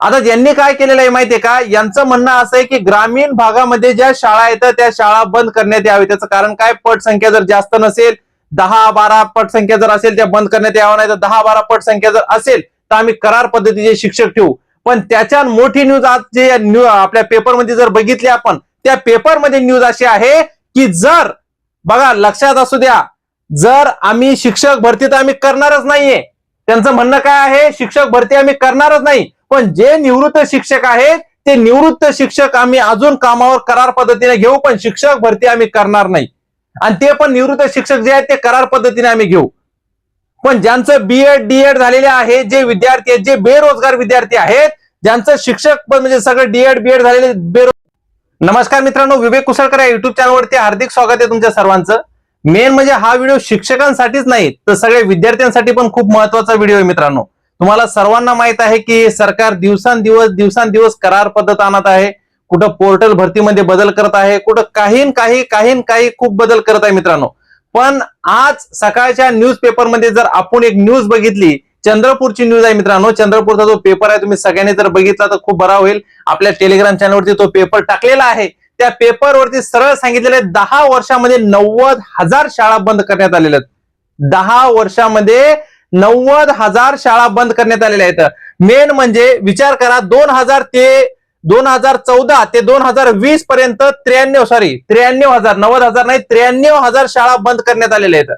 आता यांनी काय केलेलं आहे माहितीये का, यांचं म्हणणं असं आहे की ग्रामीण भागामध्ये ज्या शाळा येतात त्या शाळा बंद करण्यात यावी. त्याचं कारण काय, पटसंख्या जर जास्त नसेल, 10-12 पटसंख्या जर असेल त्या बंद करण्यात यावं, नाही तर 10-12 पटसंख्या जर असेल तर आम्ही करार पद्धतीचे शिक्षक ठेवू. पण त्याच्या मोठी न्यूज आज जे आपल्या पेपरमध्ये जर बघितली आपण, त्या पेपरमध्ये न्यूज अशी आहे की जर बघा लक्षात असू द्या, जर आम्ही शिक्षक भरती तर आम्ही करणारच नाहीये. त्यांचं म्हणणं काय आहे, शिक्षक भरती आम्ही करणारच नाही, पण जे निवृत्त शिक्षक आहेत ते निवृत्त शिक्षक आम्ही अजून कामावर करार पद्धतीने घेऊ, पण शिक्षक भरती आम्ही करणार नाही. आणि ते पण निवृत्त शिक्षक जे आहेत ते करार पद्धतीने आम्ही घेऊ. पण ज्यांचं बीएड डीएड झालेले आहे, जे विद्यार्थी आहेत, जे बेरोजगार विद्यार्थी आहेत, ज्यांचं शिक्षक म्हणजे सगळं डीएड बीएड झालेले नमस्कार मित्रांनो, विवेक कुसळकर या युट्यूब चॅनलवरती हार्दिक स्वागत आहे तुमच्या सर्वांचं. मेन म्हणजे हा व्हिडिओ शिक्षकांसाठीच नाही तर सगळ्या विद्यार्थ्यांसाठी पण खूप महत्वाचा व्हिडिओ आहे मित्रांनो. तुम्हाला सर्वांना माहित आहे की सरकार दिवसांदिवस करार पद्धत आणत आहे, कुठं पोर्टल भरतीमध्ये बदल करत आहे, कुठं काही खूप बदल करत आहे मित्रांनो. पण आज सकाळच्या न्यूज पेपरमध्ये जर आपण एक न्यूज बघितली, चंद्रपूरची न्यूज आहे मित्रांनो. चंद्रपूरचा जो पेपर आहे तुम्ही सगळ्यांनी जर बघितला तर खूप बरा होईल. आपल्या टेलिग्राम चॅनलवरती तो पेपर टाकलेला आहे. त्या पेपरवरती सरळ सांगितलेलं आहे 10 वर्षामध्ये 90,000 शाळा बंद करण्यात आलेल्या आहेत. 10 वर्षामध्ये 90,000 शाळा बंद करण्यात आलेल्या आहेत. मेन म्हणजे विचार करा, 2014 ते 2020 पर्यंत 93,000 90,000 नाही 93,000 शाळा बंद करण्यात आलेल्या आहेत.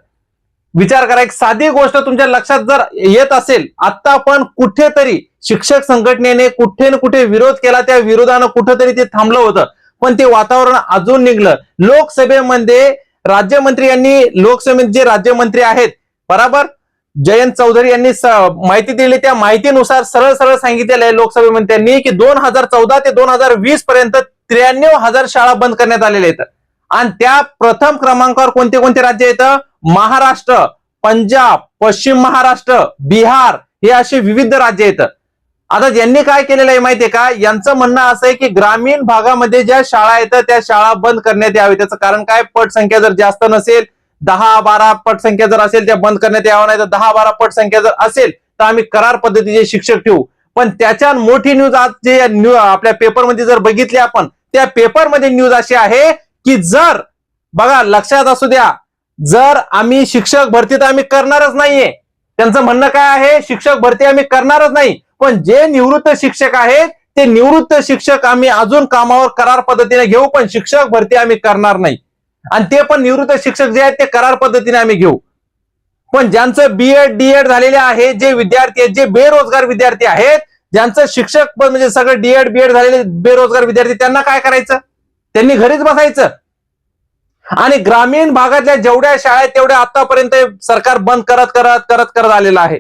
विचार करा, एक साधी गोष्ट तुमच्या लक्षात जर येत असेल, आता पण कुठेतरी शिक्षक संघटनेने कुठे ना कुठे विरोध केला, त्या विरोधानं कुठेतरी ते थांबलं होतं, पण ते वातावरण अजून निघलं. लोकसभेमध्ये राज्यमंत्री यांनी, लोकसभेत जे राज्यमंत्री आहेत बरोबर, जयंत चौधरी यांनी माहिती दिली. त्या माहितीनुसार सरळ सांगितलेलं आहे लोकसभेमध्ये त्यांनी की 2014 ते 2020 पर्यंत 93,000 शाळा बंद करण्यात आलेल्या आहेत. आणि त्या प्रथम क्रमांकावर कोणते कोणते राज्य आहेत, महाराष्ट्र, पंजाब, पश्चिम महाराष्ट्र, बिहार, हे असे विविध राज्य आहेत. आता यांनी काय केलेलं आहे माहितीये का, यांचं म्हणणं असं आहे की ग्रामीण भागामध्ये ज्या शाळा येतात त्या शाळा बंद करण्यात यावी. त्याचं कारण काय, पटसंख्या जर जास्त नसेल, 10-12 पटसंख्या जर असेल त्या बंद करण्यात यावं, नाही तर 10-12 पटसंख्या जर असेल तर आम्ही करार पद्धतीचे शिक्षक ठेवू. पण त्याच्या मोठी न्यूज आज जे आपल्या पेपरमध्ये जर बघितली आपण, त्या पेपरमध्ये न्यूज अशी आहे की जर बघा लक्षात असू द्या, जर आम्ही शिक्षक भरती तर आम्ही करणारच नाहीये. त्यांचं म्हणणं काय आहे, शिक्षक भरती आम्ही करणारच नाही, पण जे निवृत्त शिक्षक आहेत ते निवृत्त शिक्षक आम्ही अजून कामावर करार पद्धतीने घेऊ, पण शिक्षक भरती आम्ही करणार नाही. आणि ते पण निवृत्त शिक्षक जे आहेत ते करार पद्धतीने आम्ही घेऊ. पण ज्यांचं बीएड डीएड झालेले आहे, जे विद्यार्थी आहेत, जे बेरोजगार विद्यार्थी आहेत, ज्यांचं शिक्षक म्हणजे सगळं डीएड बीएड झालेले बेरोजगार विद्यार्थी, त्यांना काय करायचं, त्यांनी घरीच बसायचं. आणि ग्रामीण भागातल्या जेवढ्या शाळा आहेत तेवढ्या आतापर्यंत सरकार बंद करत आलेलं आहे.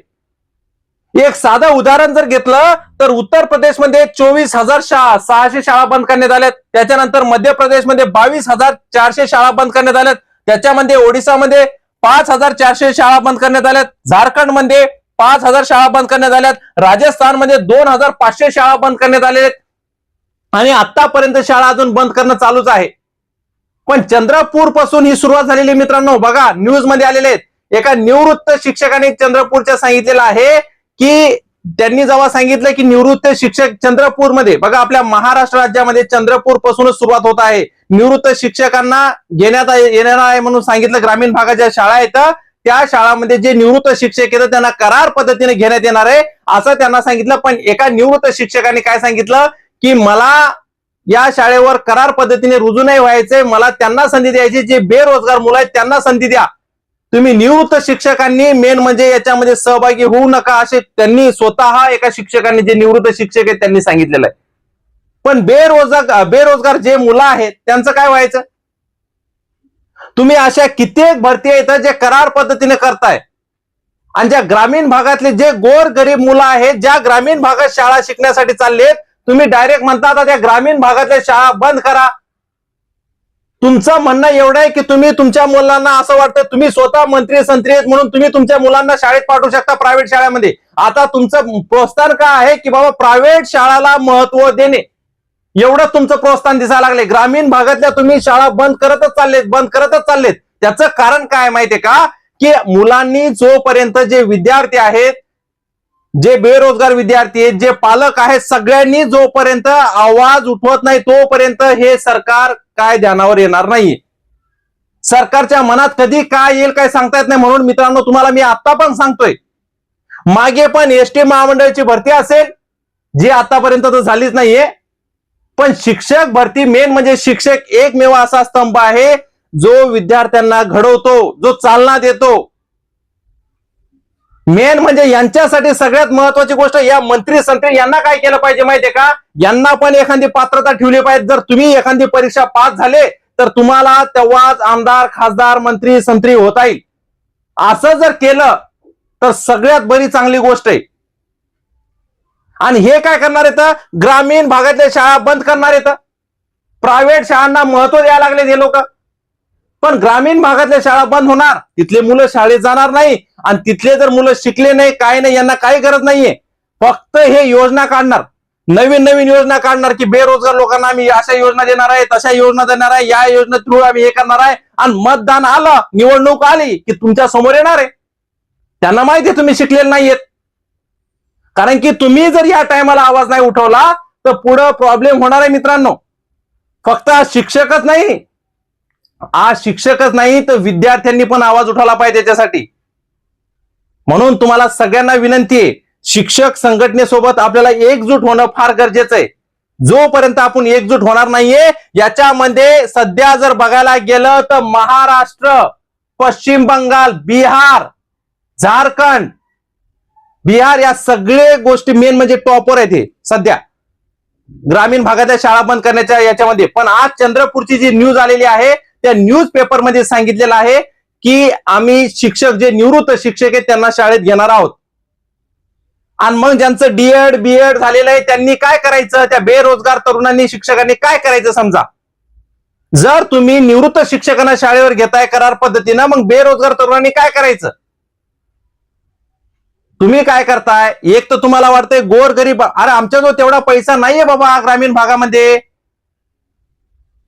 एक साधं उदाहरण जर घेतलं तर उत्तर प्रदेशमध्ये 24,600 शाळा बंद करण्यात आल्यात. त्याच्यानंतर मध्य प्रदेशमध्ये 22,400 शाळा बंद करण्यात आल्यात. त्याच्यामध्ये ओडिसामध्ये 5,400 शाळा बंद करण्यात आल्यात. झारखंडमध्ये 5,000 शाळा बंद करण्यात आल्यात. राजस्थानमध्ये 2,500 शाळा बंद करण्यात आलेल्या आहेत. आणि आतापर्यंत शाळा अजून बंद करणं चालूच आहे. पण चंद्रपूर पासून ही सुरुवात झालेली मित्रांनो. बघा न्यूज मध्ये आलेले आहेत, एका निवृत्त शिक्षकाने चंद्रपूरच्या सांगितलेलं आहे की त्यांनी जेव्हा सांगितलं की निवृत्त शिक्षक चंद्रपूरमध्ये, बघा आपल्या महाराष्ट्र राज्यामध्ये चंद्रपूर पासूनच सुरुवात होत आहे, निवृत्त शिक्षकांना घेण्यात येणार आहे म्हणून सांगितलं. ग्रामीण भागाच्या शाळा आहेत त्या शाळांमध्ये जे निवृत्त शिक्षक आहेत त्यांना करार पद्धतीने घेण्यात येणार आहे असं त्यांना सांगितलं. पण एका निवृत्त शिक्षकाने काय सांगितलं की मला या शाळेवर करार पद्धतीने रुजू नाही व्हायचंय, मला त्यांना संधी द्यायची, जे बेरोजगार मुलं आहेत त्यांना संधी द्या. तुम्ही निवृत्त शिक्षकांनी मेन म्हणजे याच्यामध्ये सहभागी होऊ नका, असे त्यांनी स्वतः एका शिक्षकांनी, जे निवृत्त शिक्षक आहेत त्यांनी सांगितलेलं आहे. पण बेरोजगार जे मुलं आहेत त्यांचं काय व्हायचं, तुम्ही अशा कित्येक भरती आहेत जे करार पद्धतीने करताय. आणि ज्या ग्रामीण भागातले जे गोरगरीब मुलं आहेत, ज्या ग्रामीण भागात शाळा शिकण्यासाठी चाललेत, तुम्ही डायरेक्ट म्हणता आता त्या ग्रामीण भागातल्या शाळा बंद करा. तुमचं म्हणणं एवढं आहे की तुम्ही तुमच्या मुलांना, असं वाटतं तुम्ही स्वतः मंत्री संत्री आहेत म्हणून तुम्ही तुमच्या मुलांना शाळेत पाठवू शकता प्रायव्हेट शाळेमध्ये. आता तुमचं प्रोत्साहन काय आहे की बाबा प्रायव्हेट शाळाला महत्व देणे, एवढं तुमचं प्रोत्साहन दिसायला लागले. ग्रामीण भागातल्या तुम्ही शाळा बंद करतच चाललेत. त्याचं कारण काय माहितीये का, की मुलांनी जोपर्यंत जे विद्यार्थी आहेत जे बेरोजगार विद्यार्थी आहेत, जे पालक आहेत, सगळ्यांनी जोपर्यंत आवाज उठवत नाही तोपर्यंत हे सरकार काय ध्यानावर येणार नाही. सरकारच्या मनात कधी काय येईल काय सांगता येत नाही. म्हणून मित्रांनो, तुम्हाला मी आता पण सांगतोय, मागे पण एसटी महामंडळाची भरती असेल, जी आतापर्यंत तर झालीच नाहीये, पण शिक्षक भरती मेन म्हणजे शिक्षक एकमेव असा स्तंभ आहे जो विद्यार्थ्यांना घडवतो, जो चालना देतो. मेन म्हणजे यांच्यासाठी सगळ्यात महत्वाची गोष्ट, या मंत्री संत्री यांना काय केलं पाहिजे माहितीये का, यांना पण एखादी पात्रता ठेवली पाहिजे. जर तुम्ही एखादी परीक्षा पास झाले तर तुम्हाला तेव्हाच आमदार, खासदार, मंत्री संत्री होता येईल. असं जर केलं तर सगळ्यात बरी चांगली गोष्ट आहे. आणि हे काय करणार आहेत, ग्रामीण भागातल्या शाळा बंद करणार आहेत. प्रायव्हेट शाळांना महत्व द्यायला लागले हे लोक. पण ग्रामीण भागातल्या शाळा बंद होणार, तिथले मुलं शाळेत जाणार नाही, आणि तिथले जर मुलं शिकले नाही, काय नाही, यांना काही गरज नाहीये. फक्त हे योजना काढणार, नवीन नवीन योजना काढणार की बेरोजगार लोकांना आम्ही अशा योजना देणार आहे, तशा योजना देणार आहे, या योजने थ्रू आम्ही हे करणार आहे. आणि मतदान आलं, निवडणूक आली की तुमच्या समोर येणार आहे. त्यांना माहिती आहे तुम्ही शिकलेले नाहीयेत. कारण की तुम्ही जर या टायमाला आवाज नाही उठवला तर पुढे प्रॉब्लेम होणार आहे मित्रांनो. फक्त शिक्षकच नाही तर विद्यार्थ्यांनी पण आवाज उठवला पाहिजे त्याच्यासाठी. म्हणून तुम्हाला सगळ्यांना विनंती आहे, शिक्षक संघटनेसोबत आपल्याला एकजूट होणं फार गरजेचं आहे. जोपर्यंत आपण एकजूट होणार नाहीये, याच्यामध्ये सध्या जर बघायला गेलं तर महाराष्ट्र, पश्चिम बंगाल, बिहार, झारखंड, बिहार या सगळे गोष्टी मेन म्हणजे टॉपवर आहेत हे सध्या ग्रामीण भागातल्या शाळा बंद करण्याच्या याच्यामध्ये. पण आज चंद्रपूरची जी न्यूज आलेली आहे त्या न्यूज पेपरमध्ये सांगितलेलं आहे की आम्ही शिक्षक, जे निवृत्त शिक्षक आहेत त्यांना शाळेत घेणार आहोत. आणि मग ज्यांचं डीएड बीएड झालेलं आहे त्यांनी काय करायचं, त्या बेरोजगार तरुणांनी, शिक्षकांनी काय करायचं. समजा जर तुम्ही निवृत्त शिक्षकांना शाळेवर घेताय करार पद्धतीनं, मग बेरोजगार तरुणांनी काय करायचं. तुम्ही काय करताय, एक तर तुम्हाला वाटतंय गोरगरीब, अरे आमच्याजवळ तेवढा पैसा नाहीये बाबा ग्रामीण भागामध्ये,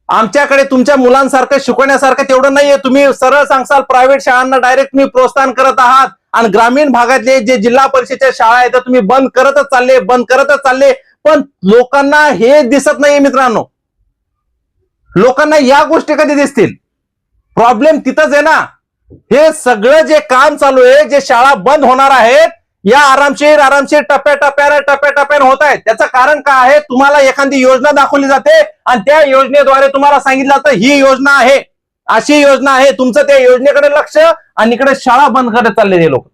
आमच्याकडे तुमच्या मुलांसारखं शिकवण्यासारखं तेवढं नाहीये. तुम्ही सरळ सांगसाल प्रायव्हेट शाळांना डायरेक्ट तुम्ही प्रोत्साहन करत आहात, आणि ग्रामीण भागातले जे जिल्हा परिषदेच्या शाळा आहेत तुम्ही बंद करतच चालले. पण लोकांना हे दिसत नाहीये मित्रांनो. लोकांना या गोष्टी कधी दिसतील. प्रॉब्लेम तिथंच आहे ना. हे सगळं जे काम चालू आहे, जे शाळा बंद होणार आहेत, या आरामशीर टप्प्याटप्प्याने होत आहेत. त्याचं कारण काय आहे, तुम्हाला एखादी योजना दाखवली जाते आणि त्या योजनेद्वारे तुम्हाला सांगितलं जातं ही योजना आहे, अशी योजना आहे. तुमचं त्या योजनेकडे लक्ष, आणि इकडे शाळा बंद करत चालले हे लोक.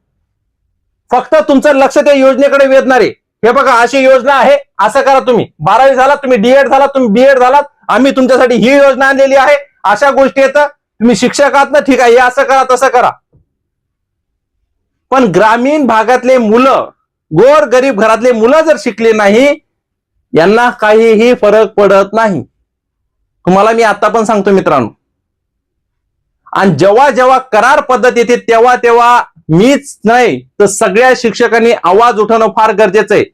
फक्त तुमचं लक्ष त्या योजनेकडे वेधणारे, हे बघा अशी योजना आहे, असं करा. तुम्ही 12वी झालात, तुम्ही डीएड झालात, तुम्ही बीएड झालात, आम्ही तुमच्यासाठी ही योजना आणलेली आहे, अशा गोष्टी येतात. तुम्ही शिक्षक आहात ना, ठीक आहे, हे असं करा तसं करा. पण ग्रामीण भागातले मुलं, गोर गरीब घरातले मुलं जर शिकले नाही, यांना काहीही फरक पडत नाही. तुम्हाला मी आता पण सांगतो मित्रांनो. आणि जेव्हा जेव्हा करार पद्धत येते तेव्हा मीच नाही तर सगळ्या शिक्षकांनी आवाज उठवणं फार गरजेचं आहे.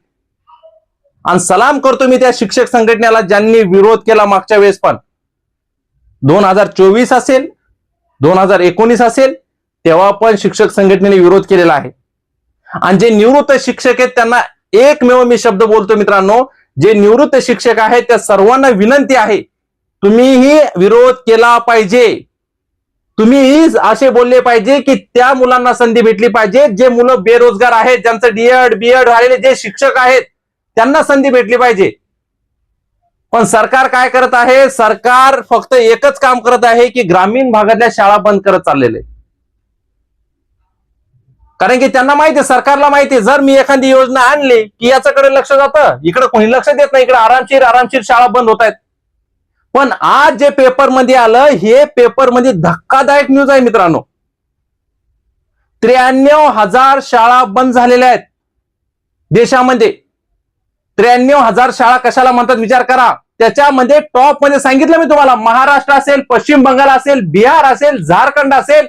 आणि सलाम करतो मी त्या शिक्षक संघटनेला ज्यांनी विरोध केला मागच्या वेळेस पण. 2024 असेल, 2019 असेल, तेव्हा पण शिक्षक संघटनेने विरोध केलेला आहे. आणि जे निवृत्त शिक्षक आहेत त्यांना एकमेव मी शब्द बोलतो मित्रांनो, जे निवृत्त शिक्षक आहेत त्या सर्वांना विनंती आहे, तुम्हीही विरोध केला पाहिजे. तुम्ही असे बोलले पाहिजे की त्या मुलांना संधी भेटली पाहिजे, जे मुलं बेरोजगार आहेत, ज्यांचं डीएड बीएड झालेले जे शिक्षक आहेत त्यांना संधी भेटली पाहिजे. पण सरकार काय करत आहे, सरकार फक्त एकच काम करत आहे की ग्रामीण भागातल्या शाळा बंद करत चाललेले. कारण की त्यांना माहिती आहे, सरकारला माहिती आहे, जर मी एखादी योजना आणली की याच्याकडे लक्ष जातं, इकडे कोणी लक्ष देत नाही, इकडे आरामशीर शाळा बंद होत आहेत. पण आज जे पेपरमध्ये आलं, हे पेपरमध्ये धक्कादायक न्यूज आहे मित्रांनो. 93,000 शाळा बंद झालेल्या आहेत देशामध्ये. 93,000 शाळा कशाला म्हणतात विचार करा. त्याच्यामध्ये टॉप मध्ये सांगितलं मी तुम्हाला, महाराष्ट्र असेल, पश्चिम बंगाल असेल, बिहार असेल, झारखंड असेल,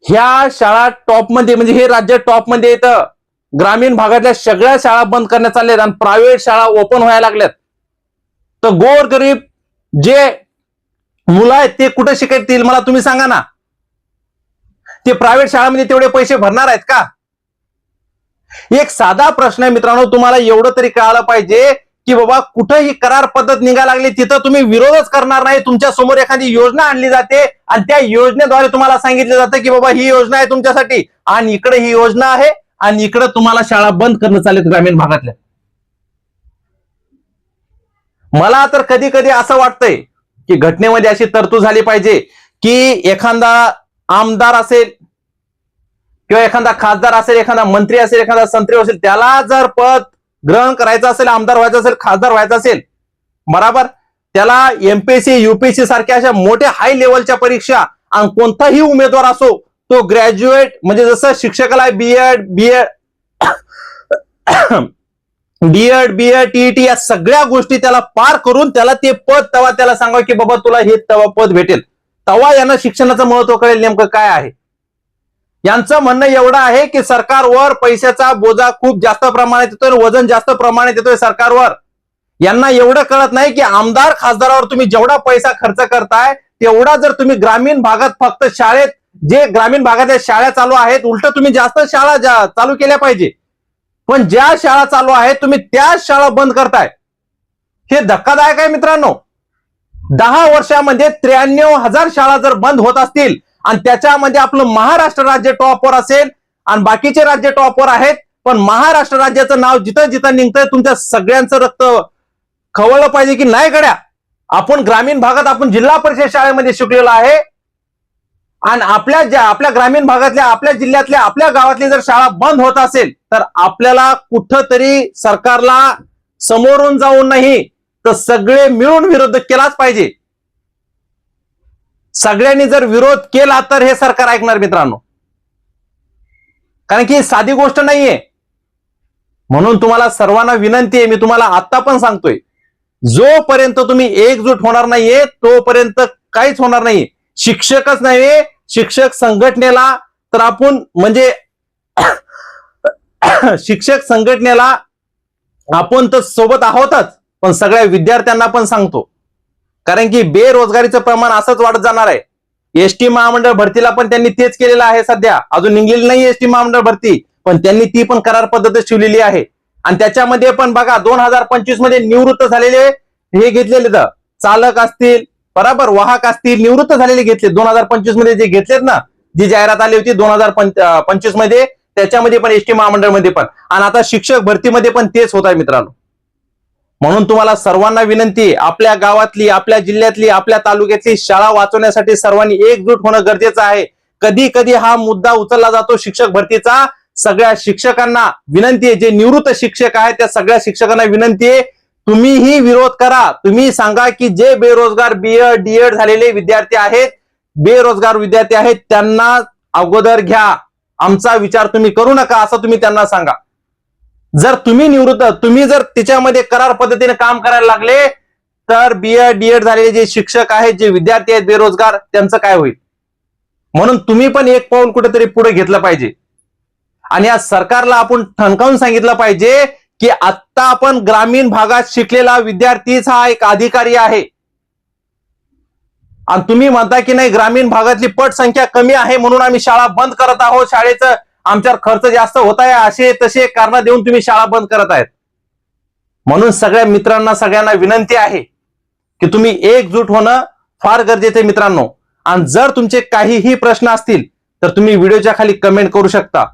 ह्या शाळा टॉप मध्ये, म्हणजे हे राज्य टॉप मध्ये येतं. ग्रामीण भागातल्या सगळ्या शाळा बंद करण्यात चालल्यात आणि प्रायव्हेट शाळा ओपन व्हायला लागल्यात. तर गोरगरीब जे मुलं आहेत ते कुठे शिकतील मला तुम्ही सांगा ना. ते प्रायव्हेट शाळांमध्ये तेवढे पैसे भरणार आहेत का? एक साधा प्रश्न आहे मित्रांनो, तुम्हाला एवढं तरी कळायला पाहिजे की बाबा कुठेही करार पद्धत निघायला लागली तिथं तुम्ही विरोधच करणार नाही. तुमच्या समोर एखादी योजना आणली जाते आणि त्या योजनेद्वारे तुम्हाला सांगितलं जातं की बाबा ही योजना आहे तुमच्यासाठी, आणि इकडे ही योजना आहे आणि इकडे तुम्हाला शाळा बंद करणं चालेल ग्रामीण भागातल्या. मला तर कधी कधी असं वाटतंय की घटनेमध्ये अशी तरतूद झाली पाहिजे की एखादा आमदार असेल किंवा एखादा खासदार असेल, एखादा मंत्री असेल, एखादा संत्री असेल, त्याला जर पद ग्रहण करायचं असेल, आमदार व्हायचं असेल, खासदार व्हायचं असेल, बरोबर, त्याला एमपीएससी युपीएससी सारख्या अशा मोठ्या हाय लेवलच्या परीक्षा, आणि कोणताही उमेदवार असो तो ग्रॅज्युएट, म्हणजे जसं शिक्षकाला बीएड टीईटी या सगळ्या गोष्टी त्याला पार करून त्याला ते पद, तेव्हा त्याला सांगा की बाबा तुला हे तेव्हा पद भेटेल, तेव्हा यांना शिक्षणाचं महत्व कळेल नेमकं काय आहे. यांचं म्हणणं एवढं आहे की सरकारवर पैशाचा बोजा खूप जास्त प्रमाणात येतोय, वजन जास्त प्रमाणात येतोय सरकारवर. यांना एवढं कळत नाही की आमदार खासदारावर तुम्ही जेवढा पैसा खर्च करताय तेवढा जर तुम्ही ग्रामीण भागात फक्त शाळेत, जे ग्रामीण भागातल्या शाळा चालू आहेत, उलट तुम्ही जास्त शाळा चालू केल्या पाहिजे. पण ज्या शाळा चालू आहेत तुम्ही त्या शाळा बंद करताय, हे धक्कादायक आहे मित्रांनो. 10 वर्षामध्ये 93,000 शाळा जर बंद होत असतील आणि त्याच्यामध्ये आपलं महाराष्ट्र राज्य टॉपवर असेल आणि बाकीचे राज्य टॉपवर आहेत, पण महाराष्ट्र राज्याचं नाव जिथं जिथं निघतंय तुमच्या सगळ्यांचं रक्त खवळलं पाहिजे की नाही गड्या. आपण ग्रामीण भागात, आपण जिल्हा परिषद शाळेमध्ये शिकलेलो आहे, आणि आपल्या ग्रामीण भागातल्या, आपल्या जिल्ह्यातल्या, आपल्या गावातली जर शाळा बंद होत असेल तर आपल्याला कुठंतरी सरकारला समोरून जाऊन नाही तर सगळे मिळून विरोध केलाच पाहिजे. सगळ्यांनी जर विरोध केला तर हे सरकार ऐकणार मित्रांनो, कारण की साधी गोष्ट नाहीये. म्हणून तुम्हाला सर्वांना विनंती आहे, मी तुम्हाला आता पण सांगतोय, जोपर्यंत तुम्ही एकजूट होणार नाहीये तोपर्यंत काहीच होणार नाही. शिक्षकच नाही, शिक्षक संघटनेला तर आपण म्हणजे शिक्षक संघटनेला आपण तर सोबत आहोतच, पण सगळ्या विद्यार्थ्यांना पण सांगतो, कारण की बेरोजगारीचं प्रमाण असंच वाढत जाणार आहे. एसटी महामंडळ भरतीला पण त्यांनी तेच केलेलं आहे. सध्या अजून निघलेली नाही एसटी महामंडळ भरती, पण त्यांनी ती पण करार पद्धतच ठेवलेली आहे. आणि त्याच्यामध्ये पण बघा 2025 मध्ये निवृत्त झालेले हे घेतलेले चालक असतील, बरोबर, वाहक असतील, निवृत्त झालेले घेतले 2025 मध्ये जे घेतलेत ना, जी जाहिरात आली होती 2025 मध्ये, त्याच्यामध्ये पण एसटी महामंडळ मध्ये पण, आणि आता शिक्षक भरतीमध्ये पण तेच होत आहे मित्रांनो. म्हणून तुम्हाला सर्वांना विनंती आहे, आपल्या गावातली, आपल्या जिल्ह्यातली, आपल्या तालुक्यातली शाळा वाचवण्यासाठी सर्वांनी एकजूट होणं गरजेचं आहे. कधी कधी हा मुद्दा उचलला जातो शिक्षक भरतीचा. सगळ्या शिक्षकांना विनंती आहे, जे निवृत्त शिक्षक आहेत त्या सगळ्या शिक्षकांना विनंती आहे, तुम्हीही विरोध करा. तुम्ही सांगा की जे बेरोजगार बीएड डीएड झालेले विद्यार्थी आहेत, बेरोजगार विद्यार्थी आहेत, त्यांना अगोदर घ्या, आमचा विचार तुम्ही करू नका, असं तुम्ही त्यांना सांगा. जर तुम्ही निवृत्त, तुम्ही जर त्याच्यामध्ये करार पद्धतीने काम करायला लागले तर बीएड डीएड झालेले जे शिक्षक आहेत, जे विद्यार्थी आहेत बेरोजगार, त्यांचं काय होईल. म्हणून तुम्ही पण एक पाऊल कुठेतरी पुढे घेतलं पाहिजे. आणि या सरकारला आपण ठणकावून सांगितलं पाहिजे की आता आपण ग्रामीण भागात शिकलेला विद्यार्थीच हा एक अधिकारी आहे, आणि तुम्ही म्हणता की नाही ग्रामीण भागातली पटसंख्या कमी आहे म्हणून आम्ही शाळा बंद करत आहोत, शाळेचं आमच्यावर खर्च जास्त होत आहे, असे तसे कारण देऊन तुम्ही शाळा बंद करत आहेत. म्हणून सगळ्या मित्रांना, सगळ्यांना विनंती आहे की तुम्ही एकजूट होणं फार गरजेचं आहे मित्रांनो. आणि जर तुमचे काहीही प्रश्न असतील तर तुम्ही व्हिडिओच्या खाली कमेंट करू शकता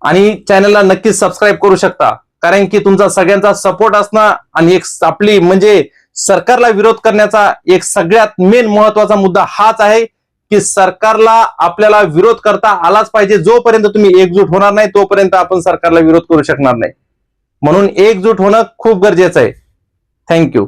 आणि चॅनलला नक्कीच सबस्क्राईब करू शकता, कारण की तुमचा सगळ्यांचा सपोर्ट असणं आणि एक आपली म्हणजे सरकारला विरोध करण्याचा एक सगळ्यात मेन महत्वाचा मुद्दा हाच आहे की सरकारला आपल्याला विरोध करता आलाच पाहिजे. जोपर्यंत तुम्ही एकजूट होणार नाही तोपर्यंत आपण सरकारला विरोध करू शकणार नाही. म्हणून एकजूट होणं खूप गरजेचं आहे. थँक्यू.